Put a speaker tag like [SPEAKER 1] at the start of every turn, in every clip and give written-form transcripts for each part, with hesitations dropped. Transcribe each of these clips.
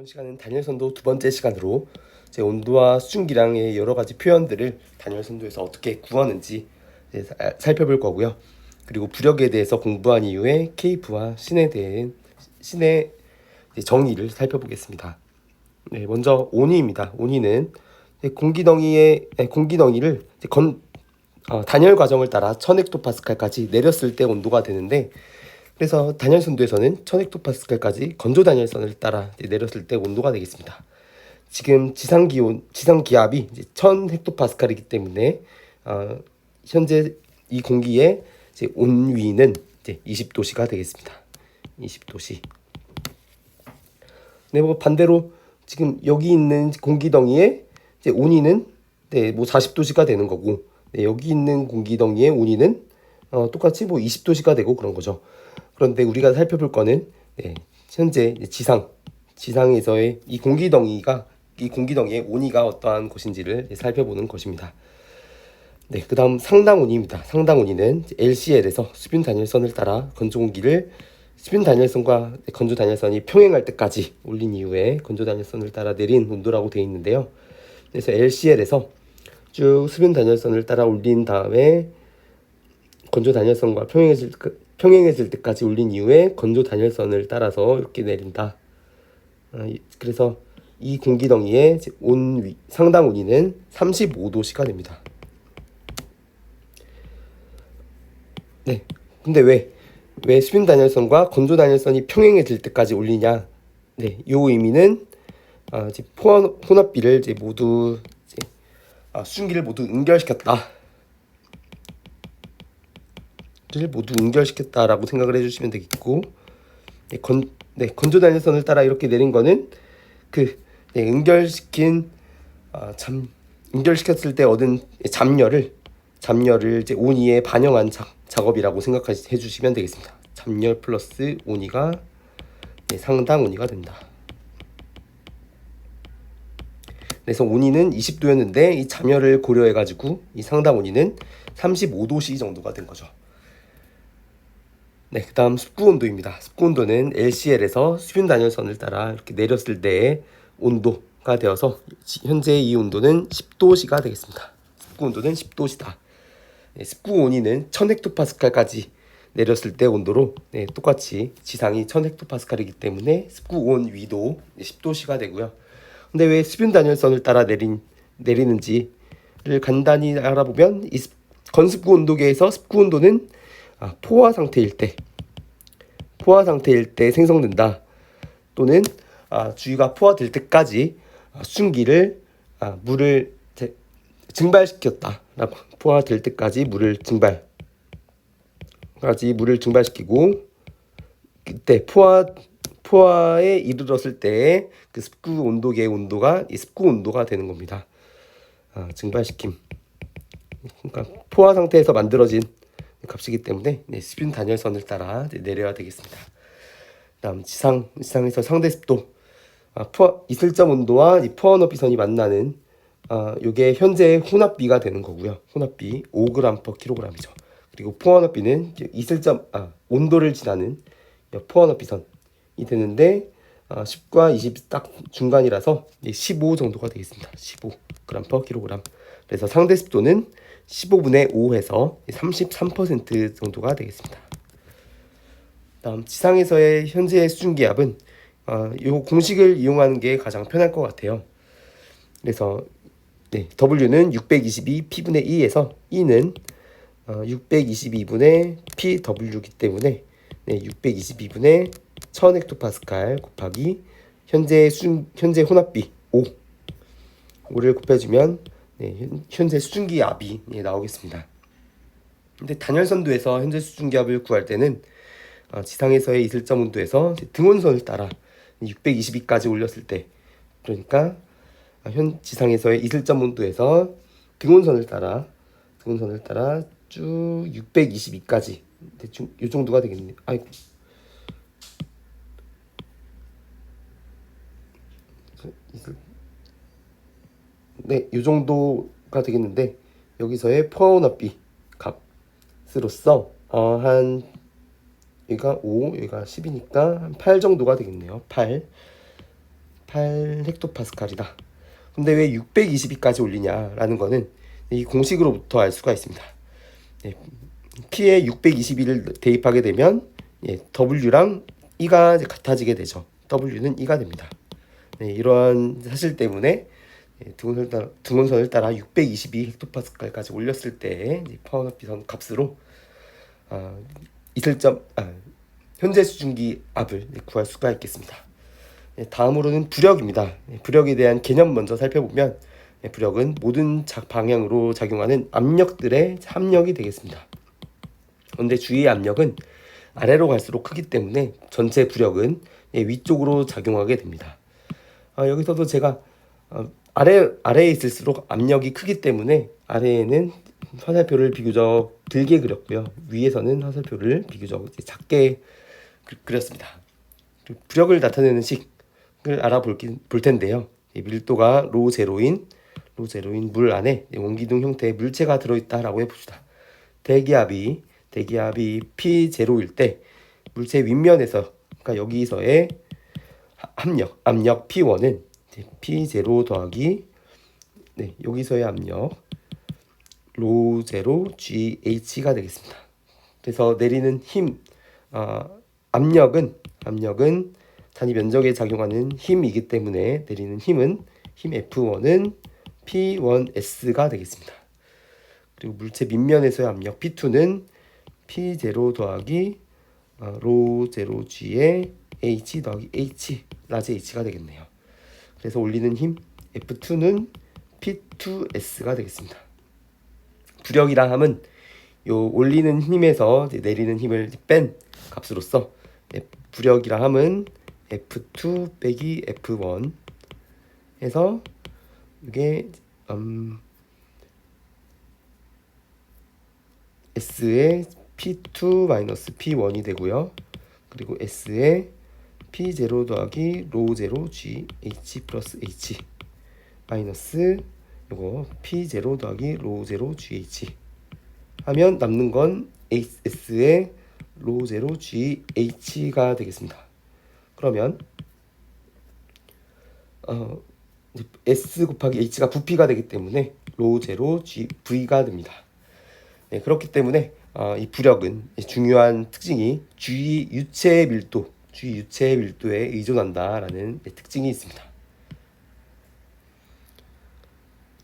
[SPEAKER 1] 이번 시간은 단열선도 두 번째 시간으로 제 온도와 수증기량의 여러 가지 표현들을 단열선도에서 어떻게 구하는지 살펴볼 거고요. 그리고 부력에 대해서 공부한 이후에 케이프와 신에 대한 신의 정의를 살펴보겠습니다. 네, 먼저 온위입니다. 온위는 공기덩이를 단열 과정을 따라 1000헥토파스칼까지 내렸을 때 온도가 되는데, 그래서 단열선도에서는 1000헥토파스칼까지 건조 단열선을 따라 내렸을 때 온도가 되겠습니다. 지금 지상 기압이 1000헥토파스칼이기 때문에 현재 이 공기의 온위는 20도씨가 되겠습니다. 20도씨. 네, 뭐 반대로 지금 여기 있는 공기덩이의 온위는 40도씨가 되는 거고, 여기 있는 공기덩이의 온위는 똑같이 20도씨가 되고 그런 거죠. 그런데 우리가 살펴볼 거는 현재 지상에서의 이 공기덩이의 온위가 어떠한 것인지를 살펴보는 것입니다. 네, 그 다음 상당 온위입니다. 상당 온위는 LCL에서 수분 단열선을 따라 건조 공기를 수분 단열선과 건조 단열선이 평행할 때까지 올린 이후에 건조 단열선을 따라 내린 온도라고 되어 있는데요. 그래서 LCL에서 쭉 수분 단열선을 따라 올린 다음에 건조 단열선과 평행해질 때까지 올린 이후에 건조 단열선을 따라서 이렇게 내린다. 그래서 이 공기덩이의 상당 온위는 35도씨가 됩니다. 네, 근데 왜 수분 단열선과 건조 단열선이 평행해질 때까지 올리냐? 네, 이 의미는 혼합비를 모두 수증기를 모두 응결시켰다라고 생각을 해주시면 되겠고, 건조 단열선을 따라 이렇게 내린 거는 응결시켰을 때 얻은 잠열을 온위에 반영한 작업이라고 생각해 주시면 되겠습니다. 잠열 플러스 온위가 상당 온위가 된다. 그래서 온위는 20도였는데 이 잠열을 고려해 가지고 이 상당 온위는 35도씨 정도가 된 거죠. 네, 그 다음 습구 온도입니다. 습구 온도는 LCL에서 수분 단열선을 따라 이렇게 내렸을 때의 온도가 되어서 현재 이 온도는 10도씨가 되겠습니다. 습구 온도는 10도씨다. 습구 온위는 1000헥토파스칼까지 내렸을 때 온도로 똑같이 지상이 1000헥토파스칼이기 때문에 습구 온위도 10도씨가 되고요. 근데 왜 수분 단열선을 따라 내리는지를 간단히 알아보면 이 건습구 온도계에서 습구 온도는 포화 상태일 때 생성된다. 또는 주위가 포화될 때까지 수증기를 물을 증발시켰다라고, 포화될 때까지 물을 증발시키고, 그때 포화에 이르렀을 때 그 습구 온도계의 온도가 이 습구 온도가 되는 겁니다. 증발시킴. 그러니까 포화 상태에서 만들어진 값이기 때문에 수분 단열선을 따라 내려야 되겠습니다. 다음 지상에서 상대 습도, 이슬점 온도와 이 포화원업비선이 만나는 요게 현재 혼합비가 되는 거고요. 혼합비 5g/kg이죠. 그리고 포화원업비는 온도를 지나는 포화원업비선이 되는데 10과 20 딱 중간이라서 15 정도가 되겠습니다. 15g/kg. 그래서 상대 습도는 15분의 5에서 33% 정도가 되겠습니다. 다음 지상에서의 현재의 수증기압은 이 공식을 이용하는 게 가장 편할 것 같아요. 그래서 W는 622 P분의 2에서 E는 622분의 PW이기 때문에 622분의 1000헥토파스칼 곱하기 현재 혼합비 5를 곱해주면 현재 수증기압이 나오겠습니다. 근데 단열선도에서 현재 수증기압을 구할 때는 지상에서의 이슬점 온도에서 등온선을 따라 622까지 올렸을 때, 그러니까 지상에서의 이슬점 온도에서 등온선을 따라 쭉 622까지 대충 이 정도가 되겠네요. 아이고. 네, 이 정도가 되겠는데, 여기서의 포화원압비 값으로서 한 여기가 5, 여기가 10이니까 한 8 정도가 되겠네요. 8. 헥토파스칼이다. 근데 왜 622까지 올리냐라는 거는 이 공식으로부터 알 수가 있습니다. P에 621을 대입하게 되면 W랑 E가 같아지게 되죠. W는 E가 됩니다. 이러한 사실 때문에 등원선을 따라 622 헥토파스칼까지 올렸을 때 파워너피선 값으로 현재 수증기 압을 구할 수가 있겠습니다. 다음으로는 부력입니다. 부력에 대한 개념 먼저 살펴보면 부력은 모든 방향으로 작용하는 압력들의 합력이 되겠습니다. 그런데 주위의 압력은 아래로 갈수록 크기 때문에 전체 부력은 위쪽으로 작용하게 됩니다. 여기서도 제가 아래에 있을수록 압력이 크기 때문에 아래에는 화살표를 비교적 길게 그렸고요. 위에서는 화살표를 비교적 작게 그렸습니다. 부력을 나타내는 식을 알아볼 텐데요. 밀도가 로 제로인 물 안에 원기둥 형태의 물체가 들어있다라고 해봅시다. 대기압이 P0일 때 물체 윗면에서, 그러니까 여기서의 압력 P1은 P0 더하기 여기서의 압력 로 제로 GH가 되겠습니다. 그래서 내리는 힘, 압력은 단위 면적에 작용하는 힘이기 때문에 내리는 힘 F1은 P1S가 되겠습니다. 그리고 물체 밑면에서의 압력 P2는 P0 더하기 로 제로 G의 H 더하기 H, 라지 H가 되겠네요. 그래서 올리는 힘 F2는 P2S가 되겠습니다. 부력이라 함은 요 올리는 힘에서 내리는 힘을 뺀 값으로서 부력이라 함은 F2 빼기 F1 해서 이게 S의 P2 마이너스 P1이 되고요. 그리고 S의 P0 더하기 로 제로 GH 플러스 H 마이너스 요거 P0 더하기 로 제로 GH 하면 남는 건 S의 로 제로 GH가 되겠습니다. 그러면 S 곱하기 H가 부피가 되기 때문에 로 제로 V가 됩니다. 그렇기 때문에 이 부력은 중요한 특징이 주위 유체의 밀도에 의존한다라는 특징이 있습니다.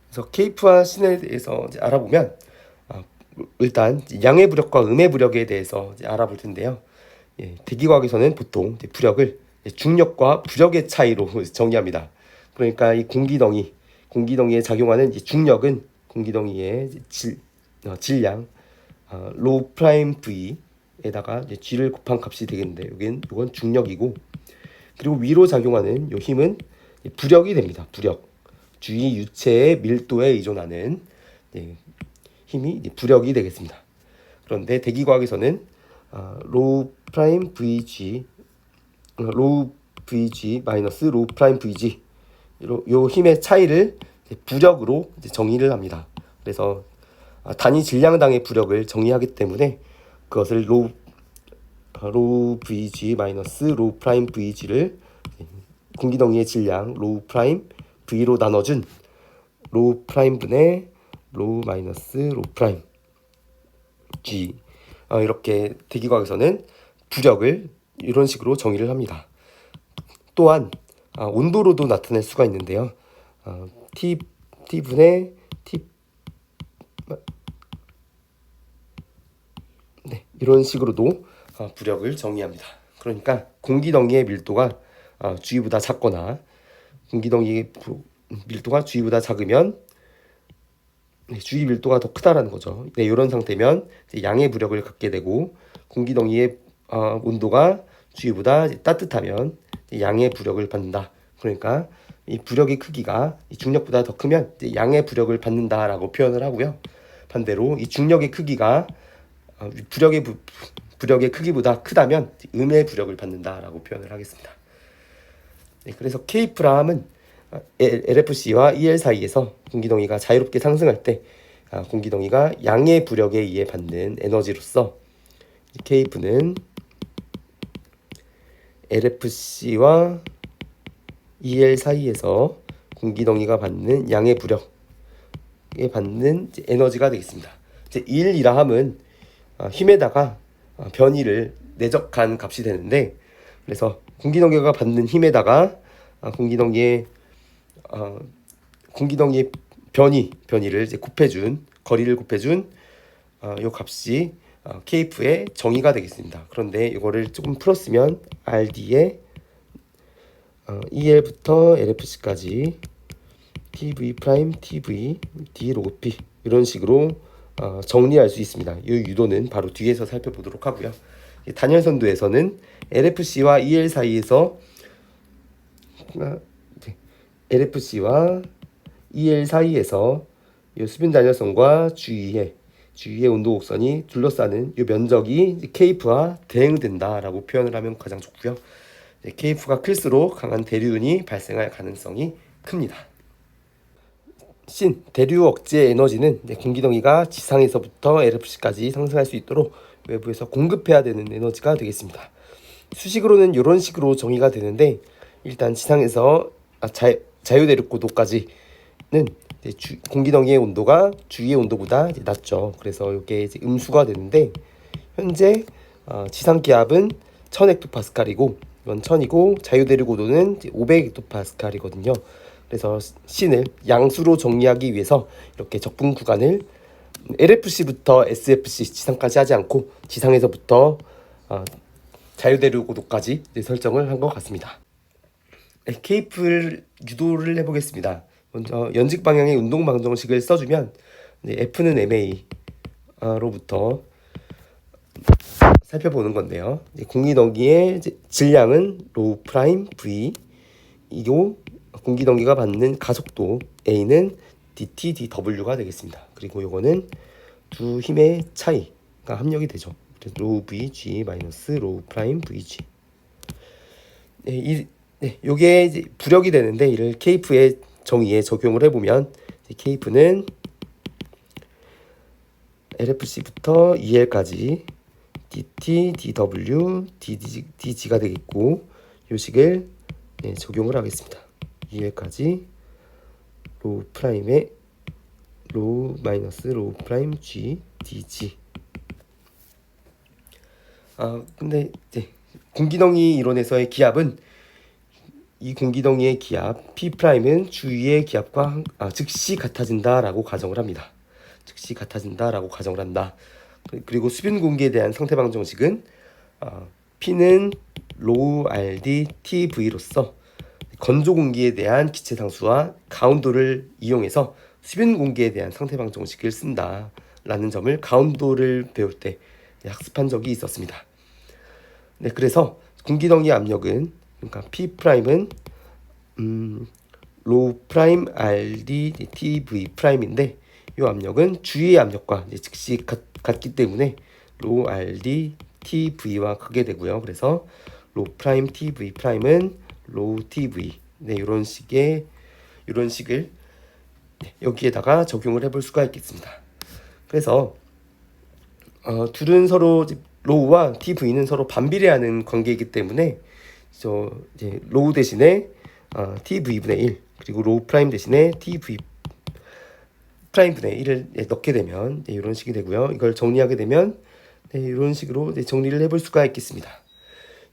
[SPEAKER 1] 그래서 케이프와 신에 대해서 알아보면 일단 양의 부력과 음의 부력에 대해서 알아볼 텐데요. 대기과학에서는 보통 부력을 중력과 부력의 차이로 정의합니다. 그러니까 이 공기덩이에 작용하는 중력은 공기덩이의 질량 로 프라임 V에다가 G를 곱한 값이 되겠는데 이건 중력이고, 그리고 위로 작용하는 요 힘은 부력이 됩니다. 부력, 주위 유체의 밀도에 의존하는 힘이 부력이 되겠습니다. 그런데 대기과학에서는 로 프라임 VG 마이너스 로 프라임 VG 요 힘의 차이를 부력으로 정의를 합니다. 그래서 단위 질량당의 부력을 정의하기 때문에 그것을 로 VG 마이너스 로 프라임 VG를 공기덩이의 질량 로 프라임 V로 나눠준 로 프라임 분의 로 마이너스 로 프라임 G, 이렇게 대기과학에서는 부력을 이런 식으로 정의를 합니다. 또한 온도로도 나타낼 수가 있는데요. T분의 T 이런 식으로도 부력을 정의합니다. 그러니까 공기덩이의 밀도가 주위보다 작거나 공기덩이의 밀도가 주위보다 작으면 주위 밀도가 더 크다라는 거죠. 이런 상태면 양의 부력을 갖게 되고, 공기덩이의 온도가 주위보다 따뜻하면 양의 부력을 받는다. 그러니까 이 부력의 크기가 이 중력보다 더 크면 양의 부력을 받는다라고 표현을 하고요. 반대로 이 중력의 크기가 부력의 크기보다 크다면 음의 부력을 받는다라고 표현을 하겠습니다. 그래서 K프라함은 LFC와 EL 사이에서 공기덩이가 자유롭게 상승할 때 공기덩이가 양의 부력에 의해 받는 에너지로서 K프는 LFC와 EL 사이에서 공기덩이가 받는 양의 부력에 받는 에너지가 되겠습니다. 이제 1이라 함은 힘에다가 변이를 내적한 값이 되는데, 그래서 공기덩이가 받는 힘에다가 공기덩이의 변이를 이제 곱해준 거리를 곱해준 요 값이 kf의 정의가 되겠습니다. 그런데 이거를 조금 풀었으면 RD에 EL부터 LFC까지 TV 프라임 TV D 로그 P 이런 식으로 정리할 수 있습니다. 이 유도는 바로 뒤에서 살펴보도록 하고요. 단열선도에서는 LFC와 EL 사이에서 LFC와 EL 사이에서 이 수분 단열선과 주위의 온도 곡선이 둘러싸는 이 면적이 KF와 대응된다라고 표현을 하면 가장 좋고요. KF가 클수록 강한 대류운이 발생할 가능성이 큽니다. 대류 억제 에너지는 공기덩이가 지상에서부터 LFC까지 상승할 수 있도록 외부에서 공급해야 되는 에너지가 되겠습니다. 수식으로는 이런 식으로 정의가 되는데, 일단 지상에서 자유대륙 고도까지는 공기덩이의 온도가 주위의 온도보다 낮죠. 그래서 이게 음수가 되는데, 현재 지상 기압은 1000헥토파스칼이고 이건 1000이고 자유대륙 고도는 500헥토파스칼이거든요. 그래서 C를 양수로 정리하기 위해서 이렇게 적분 구간을 LFC부터 SFC 지상까지 하지 않고 지상에서부터 자유대륙 고도까지 설정을 한 것 같습니다. KF 유도를 해보겠습니다. 먼저 연직 방향의 운동 방정식을 써주면 F는 MA로부터 살펴보는 건데요. 공기덩이의 질량은 로우 프라임 V 이고 공기덩이가 받는 가속도 A는 DT dW가 되겠습니다. 그리고 요거는 두 힘의 차이가 합력이 되죠. 로우 VG 마이너스 로우 프라임 VG. 요게 이제 부력이 되는데, 이를 KF의 정의에 적용을 해보면 KF는 LFC부터 EL까지 DT dW dG가 되겠고, 요식을 적용을 하겠습니다. EL까지 로우 프라임의 로우 마이너스 로우 프라임 G dG. 근데 이제 공기덩이 이론에서의 기압은, 이 공기덩이의 기압 P 프라임은 주위의 기압과 즉시 같아진다라고 가정을 합니다. 즉시 같아진다라고 가정을 한다. 그리고 수분 공기에 대한 상태 방정식은 P는 로우 RD TV로서 건조 공기에 대한 기체 상수와 가운도를 이용해서 수분 공기에 대한 상태 방정식을 쓴다라는 점을 가운도를 배울 때 학습한 적이 있었습니다. 그래서 공기덩이 압력은, 그러니까 P 프라임은 로우 프라임 RD TV 프라임인데, 이 압력은 주위의 압력과 즉시 같기 때문에 로우 RD TV와 크게 되고요. 그래서 로우 프라임 TV 프라임은 로우 TV. 이런 식을 여기에다가 적용을 해볼 수가 있겠습니다. 그래서 둘은 서로 로우와 TV는 서로 반비례하는 관계이기 때문에 이제 로우 대신에 TV분의 1 그리고 로우 프라임 대신에 TV 프라임분의 1을 넣게 되면 이런 식이 되고요. 이걸 정리하게 되면 이런 식으로 정리를 해볼 수가 있겠습니다.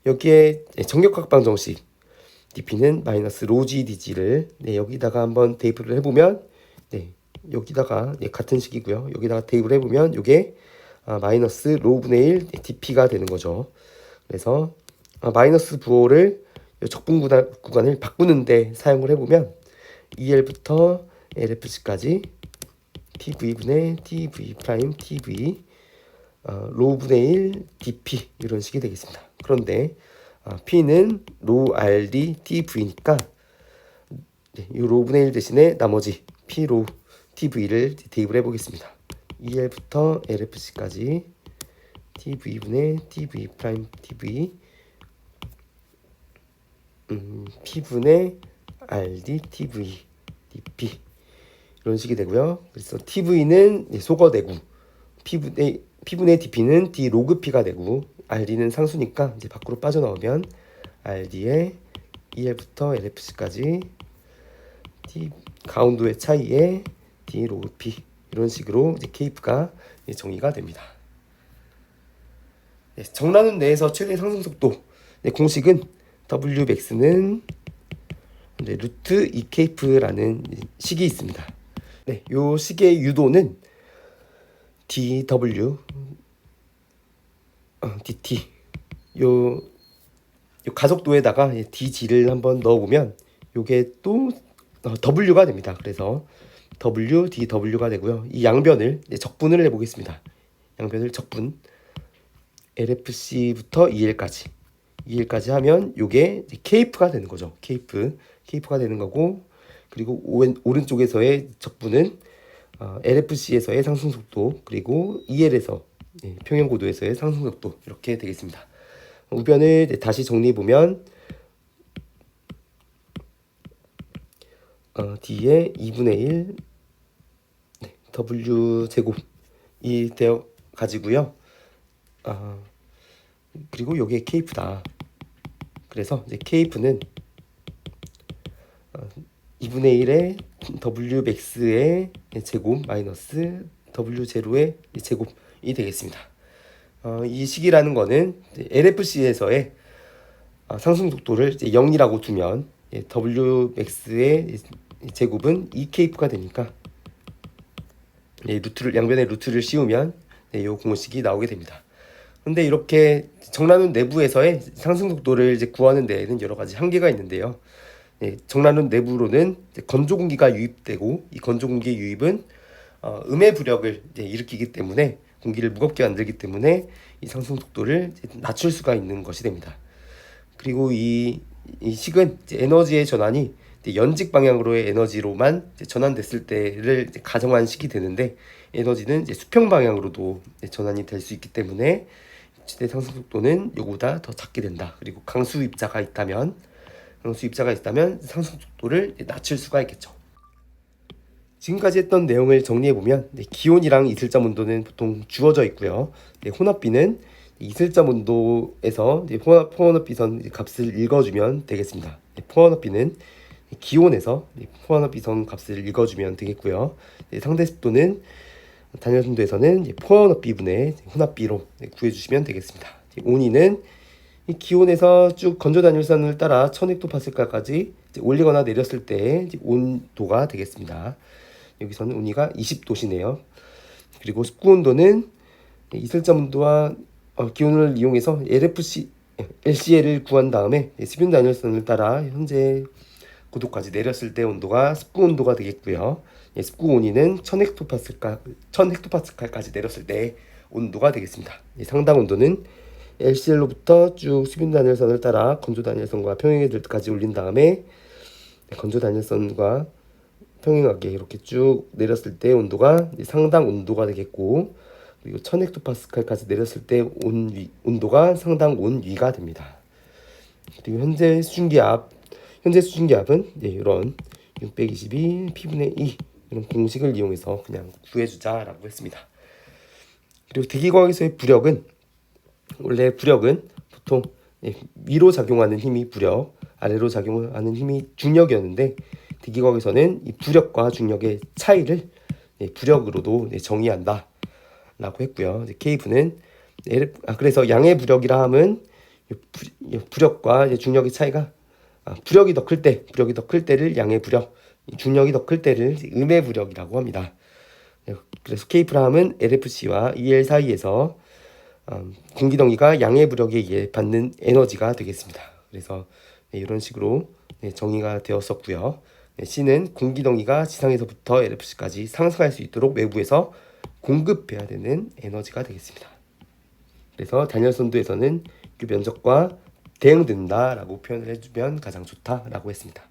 [SPEAKER 1] 여기에 정력학 방정식 dp는 마이너스 로지 dg를 여기다가 한번 대입을 해보면 여기다가 같은 식이고요. 여기다가 대입을 해보면 이게 마이너스 로분의 1 dp가 되는 거죠. 그래서 마이너스 부호를 적분 구간을 바꾸는데 사용을 해보면 EL부터 LFC까지 TV분의 TV 프라임 TV 로분의 1 dp 이런 식이 되겠습니다. 그런데 P는 로 RD TV니까 이 로분의 1 대신에 나머지 P 로 TV를 대입을 해보겠습니다. EL부터 LFC까지 TV분의 TV 프라임 TV P분의 RD TV dp 이런 식이 되고요. 그래서 TV는 소거되고 P분의 dp는 D 로그 P가 되고 RD는 상수니까 이제 밖으로 빠져나오면 RD의 EL부터 LFC까지 D 가운도의 차이에 D 로그 P 이런 식으로 이제 K프가 정의가 됩니다. 정나눈 내에서 최대 상승 속도 공식은 W max는 루트 EK프라는 식이 있습니다. 네, 요 식의 유도는 dw dt 요 가속도에다가 dg를 한번 넣어보면 요게 또 w가 됩니다. 그래서 w dw가 되고요. 이 양변을 적분을 해보겠습니다. 양변을 적분 LFC부터 EL까지 하면 요게 K프가 되는 거죠. K프가 되는 거고, 그리고 오른쪽에서의 적분은 LFC에서의 상승 속도, 그리고 EL에서 평형 고도에서의 상승 속도 이렇게 되겠습니다. 우변을 다시 정리해 보면 D에 2분의 1 W 제곱이 되어 가지고요. 그리고 요게 K프다. 그래서 이제 K프는 2분의 1의 W max의 제곱 마이너스 W 제로의 제곱이 되겠습니다. 이 식이라는 거는 LFC에서의 상승 속도를 0이라고 두면 W max의 제곱은 2K프가 되니까 양변에 루트를 씌우면 이 공식이 나오게 됩니다. 근데 이렇게 정나눈 내부에서의 상승 속도를 구하는 데에는 여러 가지 한계가 있는데요. 정나눈 내부로는 건조 공기가 유입되고, 이 건조 공기의 유입은 음의 부력을 일으키기 때문에, 공기를 무겁게 만들기 때문에 이 상승 속도를 낮출 수가 있는 것이 됩니다. 그리고 이 식은 에너지의 전환이 연직 방향으로의 에너지로만 전환됐을 때를 가정한 식이 되는데, 에너지는 수평 방향으로도 전환이 될 수 있기 때문에 최대 상승 속도는 요거보다 더 작게 된다. 그리고 강수 입자가 있다면 상승 속도를 낮출 수가 있겠죠. 지금까지 했던 내용을 정리해보면 기온이랑 이슬점 온도는 보통 주어져 있고요. 혼합비는 이슬점 온도에서 포원합비선 값을 읽어주면 되겠습니다. 포원합비는 기온에서 포원합비선 값을 읽어주면 되겠고요. 상대 습도는 단열순도에서는 포원합비분의 혼합비로 구해주시면 되겠습니다. 온위는 기온에서 쭉 건조 단열선을 따라 1000헥토파스칼까지 올리거나 내렸을 때 온도가 되겠습니다. 여기서는 온위가 20도시네요. 그리고 습구 온도는 이슬점 온도와 기온을 이용해서 LCL을 구한 다음에 수변 단열선을 따라 현재 고도까지 내렸을 때 온도가 습구 온도가 되겠고요. 습구 온위는 1000헥토파스칼까지 내렸을 때 온도가 되겠습니다. 상당 온도는 LCL로부터 쭉 수변 단열선을 따라 건조 단열선과 평행에까지 올린 다음에 건조 단열선과 평행하게 이렇게 쭉 내렸을 때 온도가 상당 온도가 되겠고, 그리고 1000헥토파스칼까지 내렸을 때 온도가 상당 온위가 됩니다. 그리고 현재 수증기압은 이런 622 P분의 2 이런 공식을 이용해서 그냥 구해주자라고 했습니다. 그리고 대기과학에서의 부력은, 원래 부력은 보통 위로 작용하는 힘이 부력, 아래로 작용하는 힘이 중력이었는데, 대기과학에서는 이 부력과 중력의 차이를 부력으로도 정의한다 라고 했고요. K분은 그래서 양의 부력이라 함은 부력과 중력의 차이가 부력이 더 클 때를 양의 부력, 중력이 더 클 때를 음의 부력이라고 합니다. 그래서 K프라 함은 LFC와 EL 사이에서 공기덩이가 양의 부력에 의해 받는 에너지가 되겠습니다. 그래서 이런 식으로 정의가 되었었고요. C는 공기덩이가 지상에서부터 LFC까지 상승할 수 있도록 외부에서 공급해야 되는 에너지가 되겠습니다. 그래서 단열선도에서는 그 면적과 대응된다라고 표현을 해주면 가장 좋다라고 했습니다.